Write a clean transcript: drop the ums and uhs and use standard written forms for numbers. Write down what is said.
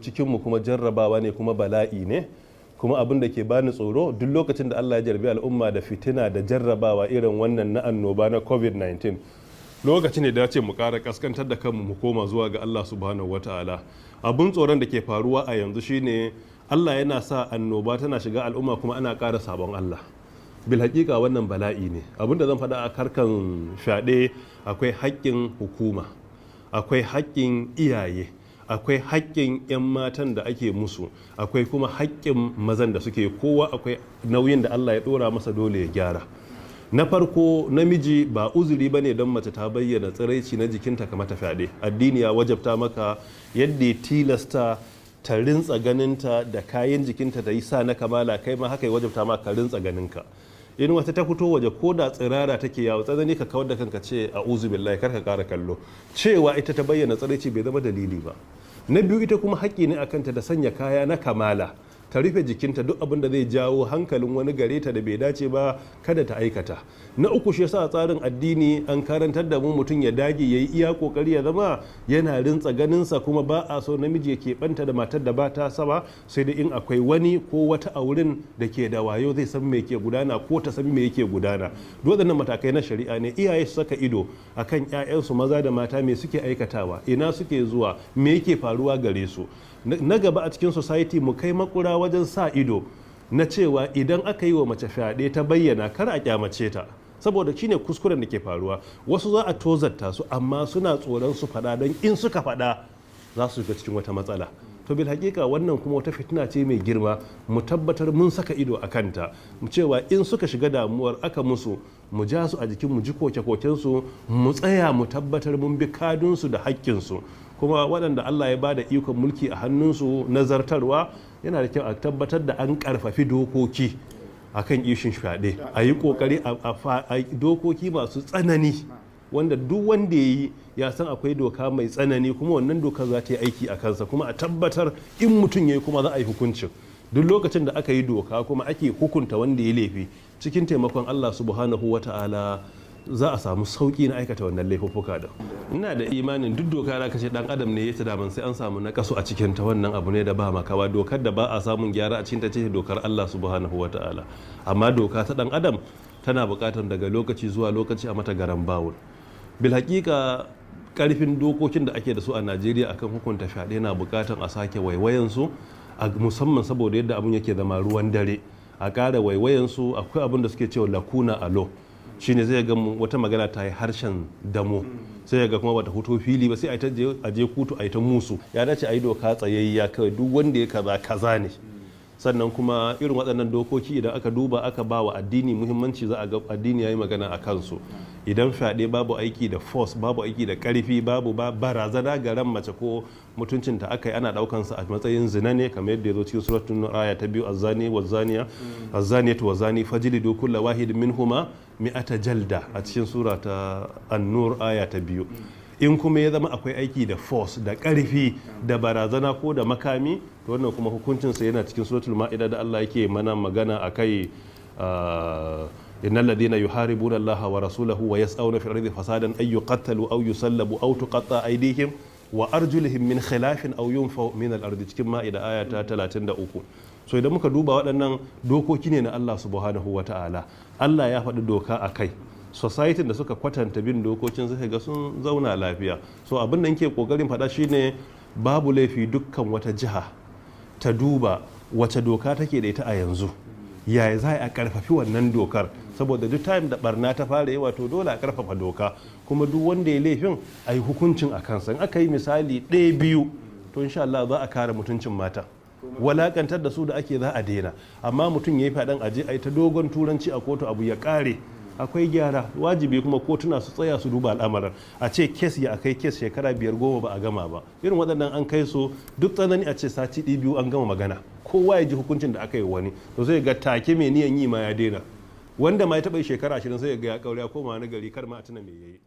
cikinmu kuma jarrabawa ne kuma bala'i ne. Kuma abin da ke bani tsoro duk lokacin da Allah ya jarbi al'umma da fitina da jarrabawa irin wannan na annoba na covid-19, lokaci ne dace mu ƙara kaskantar da kanmu mu koma zuwa ga Allah subhanahu wataala. Abun tsoron da ke faruwa a yanzu shine Allah yana sa annoba tana shiga al'umma kuma ana ƙara sabon Allah. Bil haƙiƙa wannan bala'i ne. Abin da zan faɗa a karkan fyaɗe, akwai haƙƙin hukuma, akwai haƙƙin iyaye, akwai haƙƙin 'yan matan da ake musu, akwai kuma haƙƙin mazan da suke, kowa akwai nauyin da Allah ya ɗora masa dole ya gyara. Na farko, namiji ba uzuri bane don mace ta bayyana tsiraici na jikinta kamar ta fyaɗe. Addini ya wajabta maka yadda ya tilasta ta rintsa ganinta da kayan jikinta da yi sa na kamala, kai ma haka ya wajabta maka rintsa ganinka. In wata ta fito waje ko da tsirara take yawo, tsanani ka kawar da kanka ce a uzu billahi, kar ka kara kallo. Cewa ita ta bayyana tsiraici bai zama dalili ba. Na biyu, ita kuma haƙƙi ne akanta da sanya kaya na kamala, ta rufe jikinta, duk abin da zai jawo hankalin wani gare ta da bai dace ba kada ta aikata. Na uku, shi yasa tsarin addini an karantar da mu mutum ya dage yayi iya kokari ya zama yana rintsa ganinsa, kuma ba a so namiji ya keɓanta da matar da ba ta saba, sai dai in akwai wani ko wata a wurin da ke da wayo zai san me ke gudana ko ta san me yake gudana. Duk waɗannan matakai na shari'a ne. Iyaye su saka ido akan 'ya'yansu maza da mata, me suke aikatawa, ina suke zuwa, me yake faruwa gare su. Na gaba a cikin society mu kai makura wajen sa ido na cewa idan aka yi wa mace fyaɗe ta bayyana, kar a kyamace ta, saboda shine kuskuren da ke faruwa. Wasu za a tozarta su amma suna tsoron su faɗa, don in suka faɗa za su shiga cikin wata matsala. To bil hakika wannan kuma wata fitina ce mai girma. Mu tabbatar mun saka ido a kanta, mu cewa in suka shiga damuwar aka musu, mu ja su a jikin mu ji koke-kokensu, mu tsaya mu tabbatar mun bi kadunsu da haƙƙinsu. Kuma waɗanda Allah ya bada ikon mulki a hannunsu nazartarwa, yana da kyau a tabbatar da an ƙarfafi dokoki akan ishin fyaɗe. A yi ƙoƙari a dokoki masu tsanani, wanda duk wanda ya yi ya san akwai doka mai tsanani, kuma wannan dokar za ta yi aiki a kansa, kuma a tabbatar in mutum ya yi kuma za a yi hukuncin. Duk lokacin da aka yi doka kuma ake hukunta wanda ya laifi, cikin taimakon Allah subhanahu wa ta'ala za a samu sauki na aikata wannan laifuffuka da. Ina da imanin duk doka da kace dan adam ne ya ta daman sai an samu nakasu a cikin ta, wannan abu ne da ba makawa. Dokar da ba a samun gyara a cikin ta ce dokar Allah subhanahu wataala. Amma doka ta dan adam tana buƙatar daga lokaci zuwa lokaci a mata garan bawul. Bil haƙiƙa karfin dokokin da ake da su a Najeriya akan hukunta fyaɗe na buƙatar a sake waiwayan su, musamman saboda yadda abun yake zama ruwan dare. A ƙara waiwayan su. Akwai abin da suke cewa lakuna a law, shine zai ga wata magana ta yi harshen damo, sai ga kuma bata fito fili ba, sai a je kotu a yi ta musu. Ya dace a yi doka tsayayya kawai, duk wanda ya kaza ne. Sannan kuma irin waɗannan dokoki idan aka duba aka ba wa addini muhimmanci, za a ga addini ya yi magana a kansu. Idan fyaɗe babu aiki da force, babu aiki da ƙarfi, babu barazana ga ran mace ko mutuncinta, aka yi ana ɗaukansa a matsayin zina ne, kamar yadda ya zo cikin suratun aya ta 2, azzani wa zaniya azzaniyatu wa zani fajlidu kulla wahid minhuma mi'ata jalda, a cikin sura ta an-nur aya ta 2. In kuma ya zama akwai aiki da force da ƙarfi da barazana ko da makami, to wannan kuma hukuncinsa yana cikin suratul ma'ida da Allah yake mana magana akai innal ladina yuharibuna Allah wa rasulahu wa yas'awna fil ardi fasadan ay yuqattalu aw yusallabu aw tuqatta aydihim wa arjuluhum min khilafin aw yunfaw min al-ardi, cikin ma'ida aya ta 33. So idan muka duba waɗannan dokoki ne na Allah subhanahu wa ta'ala. Allah ya faɗi doka a kai. Society da suka kwatanta bin dokokin sai ga sun zauna lafiya. So abin da nke kokarin faɗa shine babu laifi dukkan wata jiha ta duba wace doka take da ita a yanzu, yaya za a karfafi wannan dokar, saboda duk time da barna ta fara yi, wato dole a karfafa doka, kuma duk wanda ya laifin a yi hukuncin a kansa. In aka yi misali ɗaya biyu, to insha Allah za a kare mutuncin mata. Walakantar da su da ake za a daina. Amma mutum ya yi faɗan aje a yi ta dogon turanci a kotu, abu ya ƙare, akwai gyara. Wajibi kuma kotuna su tsaya su duba al'amarin. A ce kes ya akai kes shekara 5-10 ba a gama ba, irin waɗannan an kai su duk tsanani a ce sati 2 an gama magana, kowa ya ji hukuncin da aka yi wani, to sai ga take mai niyan yi ma ya daina. Wanda ma ya taɓa shekara 20 sai ga ya kaure ya koma wani gari, kar ma a tuna me yayi.